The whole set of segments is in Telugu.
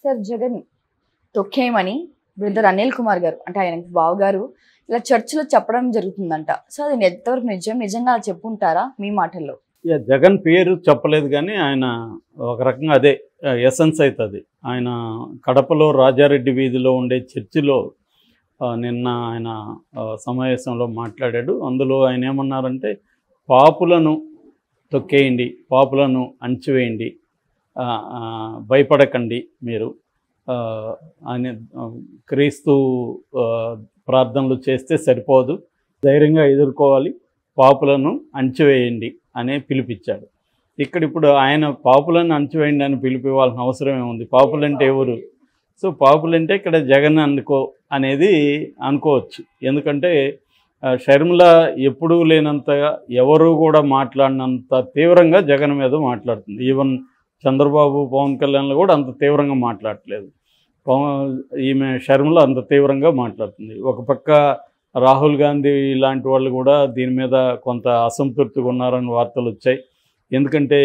సార్ జగన్ తొక్కేయమని బ్రదర్ అనిల్ కుమార్ గారు అంటే ఆయన బావగారు ఇలా చర్చలో చెప్పడం జరుగుతుందంట. సో అది ఎంతవరకు నిజంగా చెప్పుంటారా మీ మాటల్లో? జగన్ పేరు చెప్పలేదు కానీ ఆయన ఒక రకంగా అదే ఎసెన్స్ అవుతుంది. ఆయన కడపలో రాజారెడ్డి వీధిలో ఉండే చర్చిలో నిన్న ఆయన సమావేశంలో మాట్లాడాడు. అందులో ఆయన ఏమన్నారంటే పాపులను తొక్కేయండి, పాపులను అణచివేయండి, భయపడకండి మీరు, ఆయన క్రీస్తు ప్రార్థనలు చేస్తే సరిపోదు, ధైర్యంగా ఎదుర్కోవాలి, పాపులను అణచివేయండి అనే పిలిపించాడు. ఇప్పుడు ఆయన పాపులను అణచివేయండి అని పిలిపివ్వాల్సిన అవసరం ఏముంది? పాపులంటే ఎవరు? సో పాపులంటే ఇక్కడ జగన్ అనేది అనుకోవచ్చు. ఎందుకంటే షర్మిల ఎప్పుడూ లేనంతగా ఎవరు కూడా మాట్లాడినంత తీవ్రంగా జగన్ మీద మాట్లాడుతుంది. ఈవెన్ చంద్రబాబు పవన్ కళ్యాణ్లు కూడా అంత తీవ్రంగా మాట్లాడట్లేదు. ఈమె షర్మిల అంత తీవ్రంగా మాట్లాడుతుంది. ఒక పక్క రాహుల్ గాంధీ లాంటి వాళ్ళు కూడా దీని మీద కొంత అసంతృప్తిగా ఉన్నారని వార్తలు వచ్చాయి. ఎందుకంటే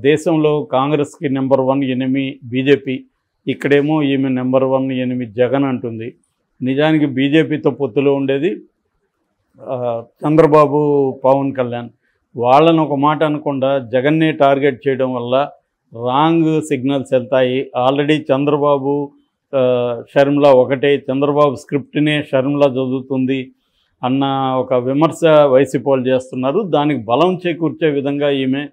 దేశంలో కాంగ్రెస్కి నెంబర్ 1 ఎనిమి బీజేపీ, ఇక్కడేమో ఈమె నెంబర్ 1 ఎనిమి జగన్ అంటుంది. నిజానికి బీజేపీతో పొత్తులో ఉండేది చంద్రబాబు పవన్ కళ్యాణ్. వాళ్ళని ఒక మాట అనకుండా జగన్నే టార్గెట్ చేయడం వల్ల రాంగ్ సిగ్నల్స్ వెళ్తాయి. ఆల్రెడీ చంద్రబాబు షర్మిల ఒకటే, చంద్రబాబు స్క్రిప్ట్నే షర్మిల చదువుతుంది అన్న ఒక విమర్శ వైసీపీ వాళ్ళు చేస్తున్నారు. దానికి బలం చేకూర్చే విధంగా ఈమె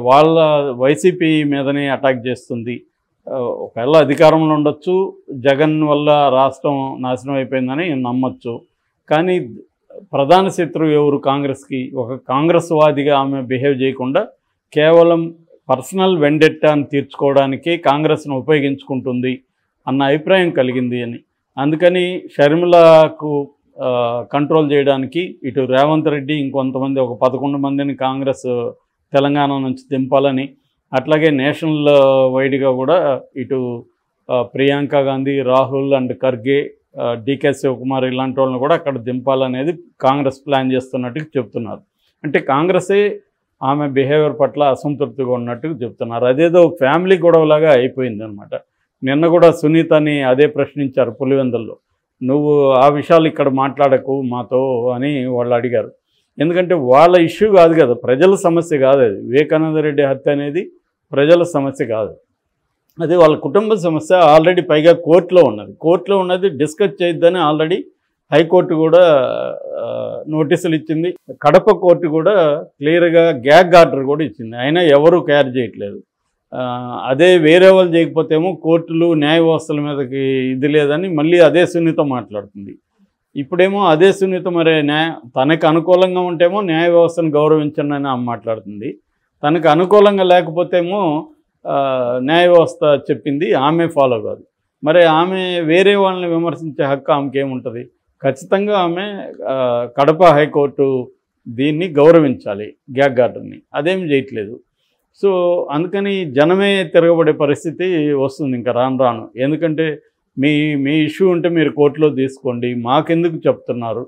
వాళ్ళ వైసీపీ మీదనే అటాక్ చేస్తుంది. ఒకవేళ అధికారంలో ఉండొచ్చు, జగన్ వల్ల రాష్ట్రం నాశనం అయిపోయిందని నమ్మచ్చు. కానీ ప్రధాన శత్రువు ఎవరు కాంగ్రెస్కి? ఒక కాంగ్రెస్ వాదిగా ఆమె బిహేవ్ చేయకుండా కేవలం పర్సనల్ వెండెట్టాను తీర్చుకోవడానికే కాంగ్రెస్ను ఉపయోగించుకుంటుంది అన్న అభిప్రాయం కలిగింది అని. అందుకని షర్మిలకు కంట్రోల్ చేయడానికి ఇటు రేవంత్ రెడ్డి ఇంకొంతమంది ఒక 11 మందిని కాంగ్రెస్ తెలంగాణ నుంచి దింపాలని, అట్లాగే నేషనల్ వైడ్గా కూడా ఇటు ప్రియాంక గాంధీ, రాహుల్ అండ్ ఖర్గే, డికే శివకుమార్ ఇలాంటి వాళ్ళని కూడా అక్కడ దింపాలనేది కాంగ్రెస్ ప్లాన్ చేస్తున్నట్టుగా చెప్తున్నారు. అంటే కాంగ్రెసే ఆమె బిహేవియర్ పట్ల అసంతృప్తిగా ఉన్నట్టుగా చెప్తున్నారు. అదేదో ఫ్యామిలీ గొడవలాగా అయిపోయింది అనమాట. నిన్న కూడా సునీతని అదే ప్రశ్నించారు పులివెందుల్లో, నువ్వు ఆ విషయాలు ఇక్కడ మాట్లాడకు మాతో అని వాళ్ళు అడిగారు. ఎందుకంటే వాళ్ళ ఇష్యూ కాదు కదా, ప్రజల సమస్య కాదు అది. వివేకానంద రెడ్డి హత్య అనేది ప్రజల సమస్య కాదు, అది వాళ్ళ కుటుంబ సమస్య. ఆల్రెడీ పైగా కోర్టులో ఉన్నది డిస్కస్ చేయొద్దని ఆల్రెడీ హైకోర్టు కూడా నోటీసులు ఇచ్చింది. కడప కోర్టు కూడా క్లియర్గా గ్యాగ్ ఆర్డర్ కూడా ఇచ్చింది. అయినా ఎవరు కేర్ చేయట్లేదు. అదే వేరే వాళ్ళు చేయకపోతేమో కోర్టులు న్యాయ వ్యవస్థల మీదకి ఇది లేదని మళ్ళీ అదే సునీత మాట్లాడుతుంది. ఇప్పుడేమో అదే సునీత మరి తనకు అనుకూలంగా ఉంటేమో న్యాయ వ్యవస్థను గౌరవించండి అని ఆమె మాట్లాడుతుంది. తనకు అనుకూలంగా లేకపోతేమో న్యాయ వ్యవస్థ చెప్పింది ఆమె ఫాలో కాదు. మరి ఆమె వేరే వాళ్ళని విమర్శించే హక్కు ఆమెకేముంటుంది? ఖచ్చితంగా ఆమె కడప హైకోర్టు దీన్ని గౌరవించాలి, గ్యాగ్ ఆర్డర్ని. అదేం చేయట్లేదు. సో అందుకని జనమే తిరగబడే పరిస్థితి వస్తుంది ఇంకా రాను. ఎందుకంటే మీ ఇష్యూ ఉంటే మీరు కోర్టులో తీసుకోండి, మాకెందుకు చెప్తున్నారు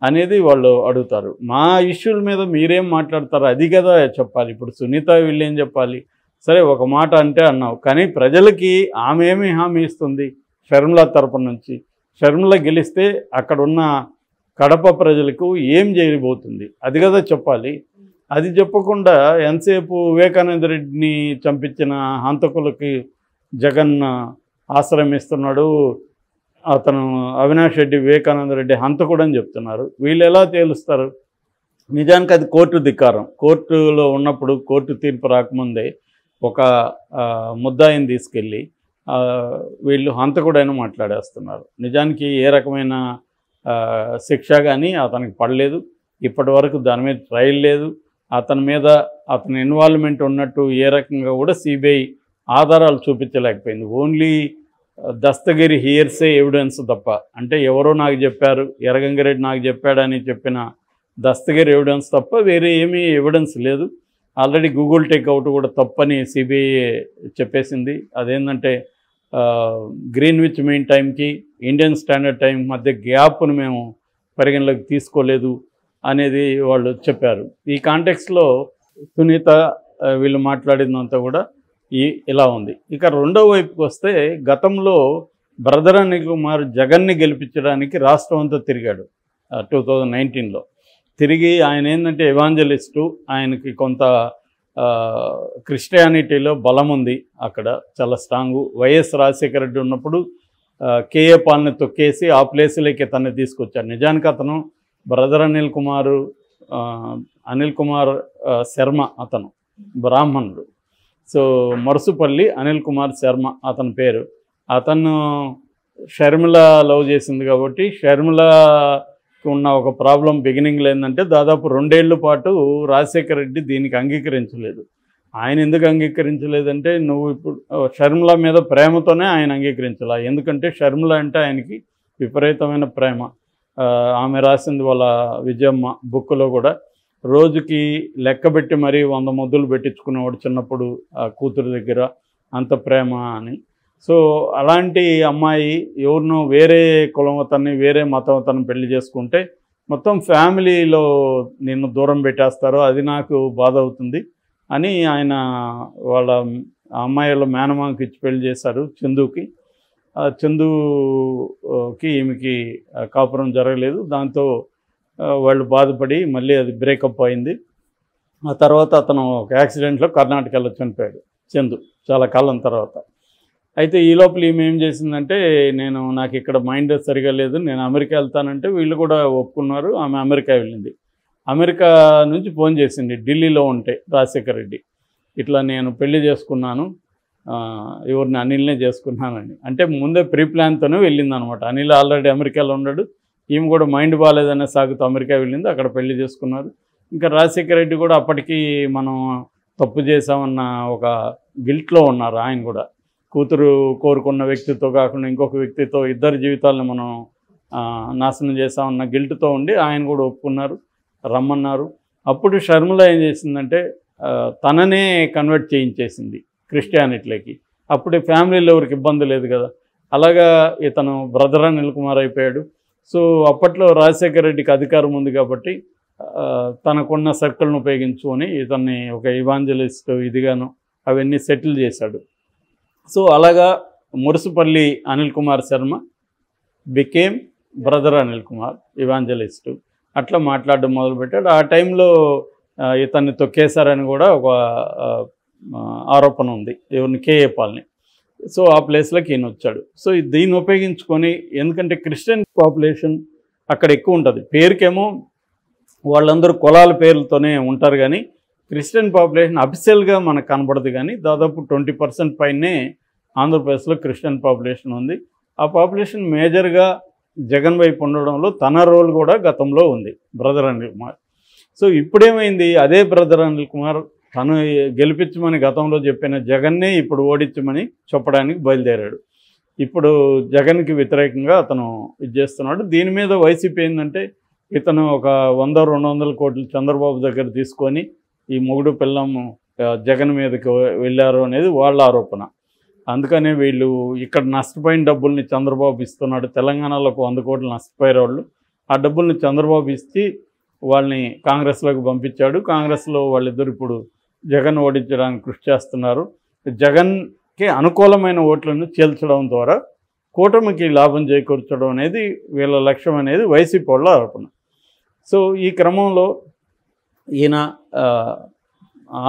అనేది వాళ్ళు అడుగుతారు. మా ఇష్యూల మీద మీరేం మాట్లాడతారు అది కదా చెప్పాలి. ఇప్పుడు సునీత వీళ్ళు ఏం చెప్పాలి? సరే ఒక మాట అంటే అన్నావు, కానీ ప్రజలకి ఆమె ఏమి హామీ ఇస్తుంది షర్మిల తరపు నుంచి? షర్మిల గెలిస్తే అక్కడున్న కడప ప్రజలకు ఏం చేయబోతుంది అది కదా చెప్పాలి. అది చెప్పకుండా ఎంతసేపు వివేకానంద రెడ్డిని చంపించిన హంతకులకి జగన్ ఆశ్రయం ఇస్తున్నాడు, అతను అవినాష్ రెడ్డి వివేకానంద రెడ్డి హంతకుడు అని చెప్తున్నారు. వీళ్ళు ఎలా తేలుస్తారు? నిజానికి అది కోర్టు ధిక్కారం. కోర్టులో ఉన్నప్పుడు కోర్టు తీర్పు రాకముందే ఒక ముద్దాయిని తీసుకెళ్ళి వీళ్ళు హంతకుడైన మాట్లాడేస్తున్నారు. నిజానికి ఏ రకమైన శిక్ష కానీ అతనికి పడలేదు. ఇప్పటి వరకు దాని మీద ట్రయల్ లేదు. అతని ఇన్వాల్వ్మెంట్ ఉన్నట్టు ఏ రకంగా కూడా సిబిఐ ఆధారాలు చూపించలేకపోయింది. ఓన్లీ దస్తగిరి హియర్సే ఎవిడెన్స్ తప్ప, అంటే ఎవరో నాకు చెప్పారు, ఎర్రగంగిరెడ్డి నాకు చెప్పాడని చెప్పిన దస్తగిరి ఎవిడెన్స్ తప్ప వేరే ఏమీ ఎవిడెన్స్ లేదు. ఆల్రెడీ గూగుల్ టేక్అవుట్ కూడా తప్పని సిబిఐ చెప్పేసింది. అదేంటంటే గ్రీన్విచ్ మీన్ టైంకి ఇండియన్ స్టాండర్డ్ టైం మధ్య గ్యాప్ను మేము పరిగణలోకి తీసుకోలేదు అనేది వాళ్ళు చెప్పారు. ఈ కాంటెక్స్లో సునీత వీళ్ళు మాట్లాడిందంతా కూడా ఇలా ఉంది. ఇక రెండో వైపుకి వస్తే గతంలో బ్రదర్ అనిల్ కుమార్ జగన్ని గెలిపించడానికి రాష్ట్రం అంతా తిరిగాడు 2019లో. తిరిగి ఆయన ఏంటంటే ఎవాంజలిస్టు, ఆయనకి కొంత క్రిస్టియానిటీలో బలం ఉంది, అక్కడ చాలా స్ట్రాంగు. వైఎస్ రాజశేఖర రెడ్డి ఉన్నప్పుడు కేఏ పాల్ని తొక్కేసి ఆ ప్లేసులోకి తను తీసుకొచ్చాడు. నిజానికి అతను బ్రదర్ అనిల్ కుమార్ శర్మ, అతను బ్రాహ్మణుడు. సో మరుసుపల్లి అనిల్ కుమార్ శర్మ అతని పేరు. అతను షర్మిల లవ్ చేసింది కాబట్టి షర్మిలకి ఉన్న ఒక ప్రాబ్లం బిగినింగ్లో ఏంటంటే దాదాపు 2 ఏళ్ల పాటు రాజశేఖర రెడ్డి దీనికి అంగీకరించలేదు. ఆయన ఎందుకు అంగీకరించలేదంటే, నువ్వు ఇప్పుడు షర్మిల మీద ప్రేమతోనే ఆయన అంగీకరించాల. ఎందుకంటే షర్మిల అంటే ఆయనకి విపరీతమైన ప్రేమ. ఆమె రాసింది వాళ్ళ విజయమ్మ బుక్లో కూడా, రోజుకి లెక్కబెట్టి మరీ 100 ముద్దులు పెట్టించుకునేవాడు చిన్నప్పుడు కూతురు దగ్గర, అంత ప్రేమ అని. సో అలాంటి అమ్మాయి ఎవరినో వేరే కులం అతన్ని, వేరే మతం అతన్ని పెళ్లి చేసుకుంటే మొత్తం ఫ్యామిలీలో నిన్ను దూరం పెట్టేస్తారో, అది నాకు బాధ అవుతుంది అని ఆయన వాళ్ళ అమ్మాయిల మేనమామకి ఇచ్చి పెళ్లి చేశారు చందుకి. చందుకి ఈమెకి కాపురం జరగలేదు. దాంతో వాళ్ళు బాధపడి మళ్ళీ అది బ్రేకప్ అయింది. ఆ తర్వాత అతను ఒక యాక్సిడెంట్లో కర్ణాటకలో చనిపోయాడు చందు, చాలా కాలం తర్వాత. అయితే ఈ లోపల ఈమె ఏం చేసిందంటే, నాకు ఇక్కడ మైండ్ సరిగా లేదు, నేను అమెరికా వెళ్తానంటే వీళ్ళు కూడా ఒప్పుకున్నారు. ఆమె అమెరికా వెళ్ళింది. అమెరికా నుంచి ఫోన్ చేసింది, ఢిల్లీలో ఉంటే రాజశేఖర రెడ్డి, ఇట్లా నేను పెళ్లి చేసుకున్నాను, ఎవరిని అనిల్నే చేసుకున్నానని. అంటే ముందే ప్రీ ప్లాన్తోనే వెళ్ళింది అనమాట. అనిల్ ఆల్రెడీ అమెరికాలో ఉన్నాడు, ఈమె కూడా మైండ్ బాగాలేదనే సాగుతూ అమెరికా వెళ్ళింది, అక్కడ పెళ్లి చేసుకున్నారు. ఇంకా రాజశేఖర రెడ్డి కూడా అప్పటికి మనం తప్పు చేసామన్న ఒక గిల్ట్లో ఉన్నారు. ఆయన కూడా కూతురు కోరుకున్న వ్యక్తితో కాకుండా ఇంకొక వ్యక్తితో ఇద్దరి జీవితాలను మనం నాశనం చేసామన్న గిల్ట్తో ఉండి ఆయన కూడా ఒప్పుకున్నారు, రమ్మన్నారు. అప్పుడు షర్మిల ఏం చేసిందంటే తననే కన్వర్ట్ చేయించేసింది క్రిస్టియానిటీలోకి. అప్పుడు ఫ్యామిలీలో ఎవరికి ఇబ్బంది లేదు కదా, అలాగా ఇతను బ్రదర్ అనిల్ కుమార్ అయిపోయాడు. సో అప్పట్లో రాజశేఖర రెడ్డికి అధికారం ఉంది కాబట్టి తనకున్న సర్కిల్ను ఉపయోగించుకొని ఇతన్ని ఒక ఇవాంజలిస్ట్ ఇదిగాను అవన్నీ సెటిల్ చేశాడు. సో అలాగా మురుసుపల్లి అనిల్ కుమార్ శర్మ బికేమ్ బ్రదర్ అనిల్ కుమార్ ఇవాంజలిస్టు. అట్లా మాట్లాడడం మొదలుపెట్టాడు. ఆ టైంలో ఇతన్ని తొక్కేశారని కూడా ఒక ఆరోపణ ఉంది, ఎవరిని కేఏ పాల్ని. సో ఆ ప్లేస్లోకి ఈయన వచ్చాడు. సో దీన్ని ఉపయోగించుకొని, ఎందుకంటే క్రిస్టియన్ పాపులేషన్ అక్కడ ఎక్కువ ఉంటుంది, పేరుకేమో వాళ్ళందరూ కులాల పేర్లతోనే ఉంటారు, కానీ క్రిస్టియన్ పాపులేషన్ అఫిషియల్గా మనకు కనబడదు. కానీ దాదాపు 20% పైనే ఆంధ్రప్రదేశ్లో క్రిస్టియన్ పాపులేషన్ ఉంది. ఆ పాపులేషన్ మేజర్గా జగన్ వైపు ఉండడంలో తన రోల్ కూడా గతంలో ఉంది బ్రదర్ అనిల్ కుమార్. సో ఇప్పుడేమైంది, అదే బ్రదర్ అనిల్ కుమార్ తను గెలిపించమని గతంలో చెప్పిన జగన్నే ఇప్పుడు ఓడించమని చెప్పడానికి బయలుదేరాడు. ఇప్పుడు జగన్కి వ్యతిరేకంగా అతను ఇది చేస్తున్నాడు. దీని మీద వైసీపీ ఏంటంటే, ఇతను ఒక 100-200 కోట్లు చంద్రబాబు దగ్గర తీసుకొని ఈ మొగుడు పిల్లము జగన్ మీదకి వెళ్ళారు అనేది వాళ్ళ ఆరోపణ. అందుకనే వీళ్ళు ఇక్కడ నష్టపోయిన డబ్బుల్ని చంద్రబాబు ఇస్తున్నాడు. తెలంగాణలో 100 కోట్లు నష్టపోయారు వాళ్ళు. ఆ డబ్బుల్ని చంద్రబాబు ఇచ్చి వాళ్ళని కాంగ్రెస్లోకి పంపించాడు. కాంగ్రెస్లో వాళ్ళిద్దరు ఇప్పుడు జగన్ ఓడించడానికి కృషి చేస్తున్నారు. జగన్కి అనుకూలమైన ఓట్లను చేల్చడం ద్వారా కూటమికి లాభం చేకూర్చడం అనేది వీళ్ళ లక్ష్యం అనేది వైసీపీ వాళ్ళ ఆరోపణ. సో ఈ క్రమంలో ఈయన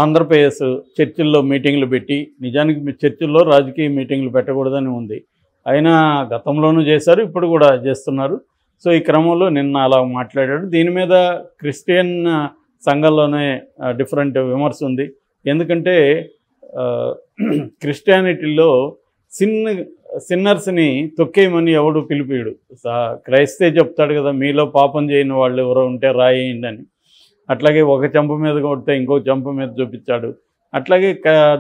ఆంధ్రప్రదేశ్ చర్చిల్లో మీటింగ్లు పెట్టి, నిజానికి చర్చిల్లో రాజకీయ మీటింగ్లు పెట్టకూడదని ఉంది, అయినా గతంలోనూ చేశారు, ఇప్పుడు కూడా చేస్తున్నారు. సో ఈ క్రమంలో నిన్న అలా మాట్లాడాడు. దీని మీద క్రిస్టియన్ సంఘంలోనే డిఫరెంట్ విమర్శ ఉంది. ఎందుకంటే క్రిస్టియానిటీలో సిన్నర్స్ని తొక్కేయమని ఎవడు పిలిపిడు. క్రైస్తే చెప్తాడు కదా, మీలో పాపం చేయని వాళ్ళు ఎవరో ఉంటే రాయేయండి అని. అట్లాగే ఒక చెంప మీద కొడితే ఇంకో చెంప మీద చూపించాడు. అట్లాగే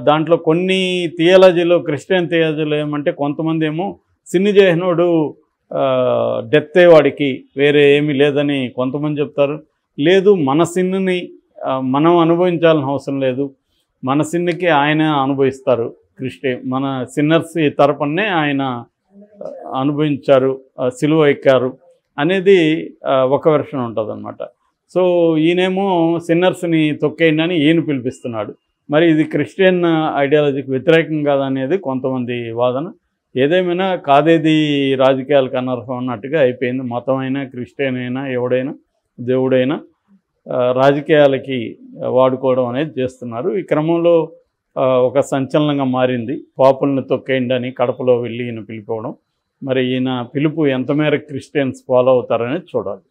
దాంట్లో కొన్ని థియాలజీలో, క్రిస్టియన్ థియాలజీలో ఏమంటే, కొంతమంది ఏమో సిన్ని చేసినోడు డెత్తే వాడికి, వేరే ఏమీ లేదని కొంతమంది చెప్తారు. లేదు, మన సిన్నుని మనం అనుభవించాల్సిన అవసరం లేదు, మన సిన్నుకి ఆయన అనుభవిస్తారు. మన సిన్నర్స్ తరపునే ఆయన అనుభవించారు, సిలువ ఎక్కారు అనేది ఒక వెర్షన్ ఉంటుంది అన్నమాట. సో ఈయనేమో సిన్నర్స్ని తొక్కేయండి అని ఈయన పిలిపిస్తున్నాడు. మరి ఇది క్రిస్టియన్ ఐడియాలజీకి వ్యతిరేకం కాదనేది కొంతమంది వాదన. ఏదేమైనా కాదేది రాజకీయాలకు అనర్హం అన్నట్టుగా అయిపోయింది. మతం అయినా, క్రిస్టియన్ అయినా, ఎవడైనా, దేవుడైనా రాజకీయాలకి వాడుకోవడం అనేది చేస్తున్నారు. ఈ క్రమంలో ఒక సంచలనంగా మారింది. పాపుల్ని తొక్కేయండి అని కడపలో వెళ్ళి ఈయన పిలుపుకోవడం. మరి ఈయన పిలుపు ఎంత మేరకు క్రిస్టియన్స్ ఫాలో అవుతారనేది చూడాలి.